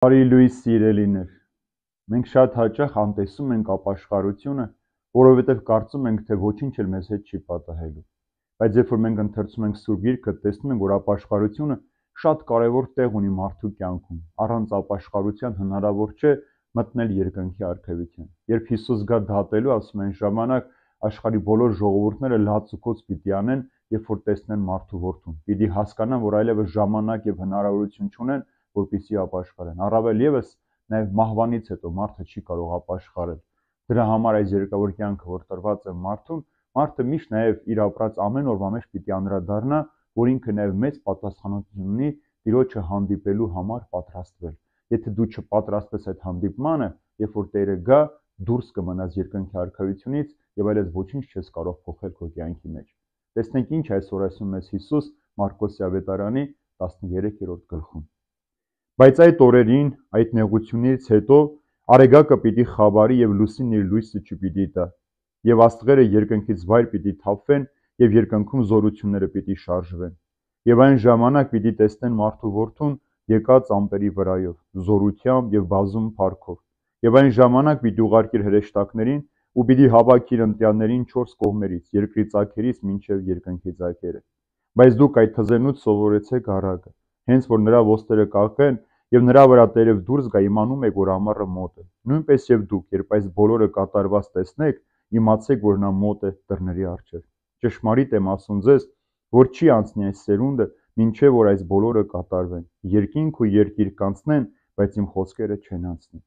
Բարի լույս սիրելիներ, մենք շատ հաճախ անտեսում ենք ապաշխարությունը, որովհետև կարծում ենք, թե ոչինչ էլ մեզ հետ չի պատահելու։ Բայց երբ որ մենք ընթերցում ենք Սուրբ Գիրքը, տեսնում ենք, որ ապաշխարությունը շատ կարևոր տեղ ունի մարդու կյանքում։ Առանց ապաշխարության հնարավոր չէ մտնել երկնքի առաքելության։ Երբ Հիսուս գա դատելու, ասում են ժամանակ աշխարհի բոլոր ժողովուրդները լացուկոց պիտի անեն, երբ որ տեսնեն մարդու որդուն։ Պիտի հասկանան, որ այլևս ժամանակ եւ հնարավորություն չունեն, որպեսզի ապաշխարեն։ Առավել եւս նաև մահվանից հետո մարդը չի կարող ապաշխարել։ Դրա համար այս երկրավոր կյանքը, որ տրված է մարդուն, մարդը միշտ նաև իր ապրած ամեն օրվա մեջ պիտի անդրադառնա, որ ինքը նաև մեծ պատասխանատվություն ունի Տիրոջը հանդիպելու համար պատրաստվել։ Եթե դու չպատրաստես այդ հանդիպմանը, երբ որ Տերը գա, դուրս կմնաս երկնքի առաքելությունից եւ այլևս ոչինչ չես կարող փոխել քո կյանքի մեջ։ Տեսնենք ինչ այսօր ասում մեզ Հիսուս Մարկոսի ավետարանի 13-րդ գլխում։ Բայց այդ օրերին, այդ նեղությունից հետո արեգակը պիտի խավարի եւ լուսինն իր լույսը չպիտի տա, եւ աստղերը երկնքից վայր պիտի թափվեն եւ երկնքում զորությունները պիտի շարժվեն։ Եվ այն ժամանակ պիտի տեսնեն մարդու որդուն եկած ամպերի վրայով, զորությամբ եւ բազում փառքով։ Եվ այն ժամանակ պիտի ուղարկիր հրեշտակներին ու պիտի հավաքիր ընտրյալներին 4 կողմերից, երկրի ծագերից մինչև երկնքի ծագերը։ Բայց դուք այդ թզենուց սովորեցեք առակը, հենց որ նրա ոսტերը կախեն եւ նրա վրա տերև դուրս գա, իմանում եք, որ ամառը մոտ է։ Նույնպես եւ դուք, երբ այս բոլորը կատարված տեսնեք, իմացեք, որ նա մոտ է դռների առջև։ Ճշմարիտ եմ ասում ձեզ, որ չի անցնի այս սերունդը, մինչև որ այս բոլորը կատարվեն։ Երկինք ու երկիր կանցնեն, բայց իմ խոսքերը չեն անցնի։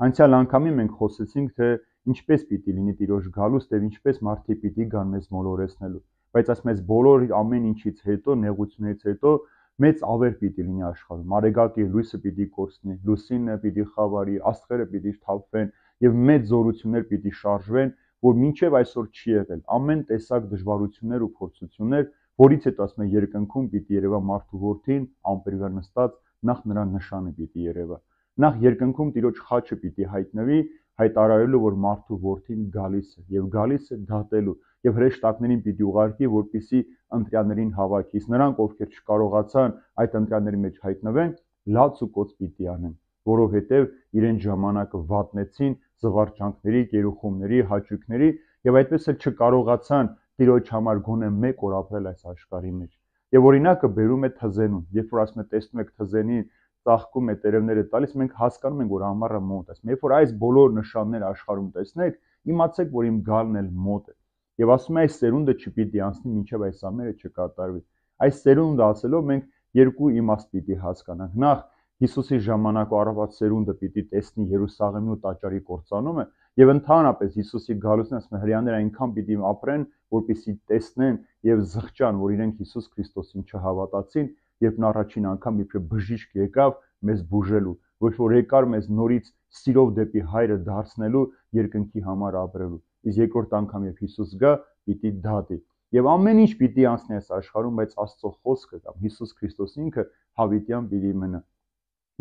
Անցյալ անգամի մենք խոսեցինք, թե ինչպես պիտի լինի Տիրոջ գալուստ եւ ինչպես մարդիկ պիտի գան մեզ մոլորեցնելու։ Բայց այս մեզ բոլոր ամեն ինչից հետո, նեղությունից հետո մեծ ավեր պիտի լինի աշխարհում։ Արեգակի լույսը պիտի կորցնի, լուսինը պիտի խավարի, աստղերը պիտի թափվեն եւ մեծ զորություններ պիտի շարժվեն, որ մինչև այսօր չի եղել։ Ամեն տեսակ դժվարություններ ու փորձություններ, որից հետո ասում է երկնքում պիտի երևա մարդու որդին, ամպերի վրա նստած, նախ նրա նշանը պիտի երևա։ Նախ երկնքում Տիրոջ խաչը պիտի հայտնվի, հայտարարելու, որ մարդու որդին գալիս է եւ գալիս է դատելու եւ հրեշտակներին պիտի ուղարկի, որպեսզի ընտրյալներին հավաքի։ Իսկ նրանք, ովքեր չկարողացան այդ ընտրյալների մեջ հայտնվեն, լաց ու կոծ պիտի անեն, որովհետեւ իրենց ժամանակը վատնեցին զվարճանքների, գերուխումների, հաճույքների եւ այդպես էլ չկարողացան Տիրոջ համար գոնե մեկ օր ապրել այս աշխարհի մեջ։ Եվ օրինակը բերում է թզենուն, երբ որ ասում է տեսնում եք թզենին ծաղկում է տերևները տալիս, մենք հասկանում ենք, որ ամառը մոտ է։ Երբ որ այս բոլոր նշանները աշխարհում տեսնեք, իմացեք, որ իմ գալն էլ մոտ է։ Եվ ասում է, այս սերունդը չպիտի անցնի, մինչև այս ամենը չկատարվի։ Այս սերունդը ասելով մենք երկու իմաստ պիտի հասկանանք։ Նախ Հիսուսի ժամանակ առաված սերունդը պիտի տեսնի Երուսաղեմի ու տաճարի կործանումը, եւ ընդհանրապես Հիսուսի գալուստն ասում է հрьяաները այնքան պիտի ապրեն, որպեսզի տեսնեն եւ զղջան, որ իրենք Հիսուս Քրիստոսին չհավատացին, երբ նա առաջին անգամ իբրև բժիշկ եկավ մեզ բուժելու, ոչ որ եկար մեզ նորից սիրով դեպի Հայրը դարձնելու, երկնքի համար ապրելու։ Իսկ երկրորդ անգամ երբ Հիսուս գա, պիտի դատի։ Եվ ամեն ինչ պիտի անցնի այս աշխարհում, բայց Աստծո խոսքը կամ Հիսուս Քրիստոս ինքը հավիտյան պիտի մնա։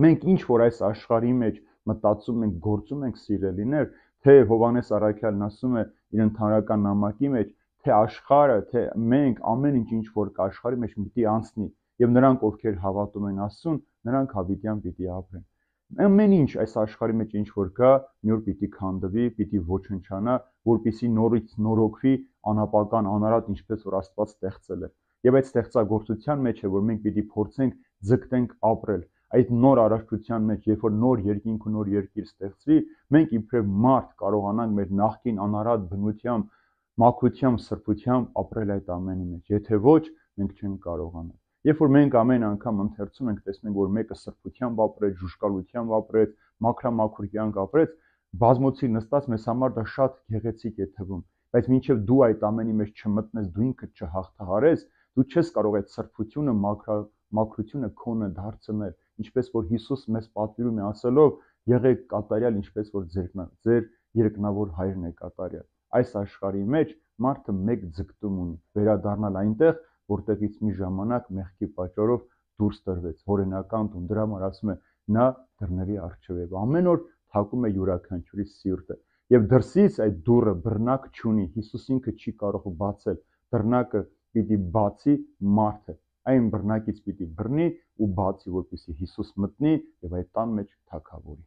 Մենք ինչ որ այս աշխարհի մեջ մտածում ենք, գործում ենք սիրելիներ, թե Հովհաննես Առաքյալն ասում է իր ընդհանրական նամակի մեջ, թե աշխարհը, թե մենք ամեն ինչ որ կա աշխարհի մեջ պիտի անցնի, եւ նրանք, ովքեր հավատում են Աստծուն, նրանք հավիտյան պիտի ապրեն։ Ամեն ինչ այս աշխարհի մեջ ինչ որ կա, մի օր պիտի քանդվի, պիտի ոչնչանա, որպեսզի նորից նորոգվի անապական անարատ, ինչպես որ Աստված ստեղծել է։ Եվ այդ ստեղծագործության մեջ է, որ մենք պիտի փորձենք ձգտենք ապրել։ Այդ նոր առողջության մեջ, երբ որ նոր երկինք ու նոր երկիր ստեղծվի, մենք իբրև մարդ կարողանանք մեր նախկին անարատ բնությամբ, մաքրությամբ, սրբությամբ ապրել այդ ամենի մեջ։ Եթե ոչ, մենք չենք կարողանա։ Երբ որ մենք ամեն անգամ ընթերցում ենք, տեսնենք, որ մեկը սրբությամբ ապրեց, ժուժկալությամբ ապրեց, մաքրամաքուր կյանք ապրեց, բազմոցի նստած մեզ համար դա շատ գեղեցիկ է թվում, բայց մինչև դու այդ ամենի մեջ չմտնես, դու ինքդ չհաղթահարես, դու չես կարող այդ սրբությունը, մաքրությունը քոնը դարձնել, ինչպես որ Հիսուս մեզ պատվիրում է ասելով, եղեք կատարյալ, ինչպես որ ձեր երկնավոր Հայրն է կատարյալ։ Այս աշխարհի մեջ մարդը մեկ ձգտում ունի, վերադառնալ այնտեղ, որտեղից մի ժամանակ մեղքի պատճառով դուրս տրվեց, հորենական տուն, դրա համար ասում է նա դռների առջև է, ամեն օր թակում է յուրաքանչյուրի սիրտը, եւ դրսից այդ դուռը բռնակ չունի, Հիսուս ինքը չի կարող բացել, բռնակը պիտի բացի մարդը, այն բռնակից պիտի բռնի ու բացի, որպեսզի Հիսուս մտնի եւ այդ տան մեջ թագավորի։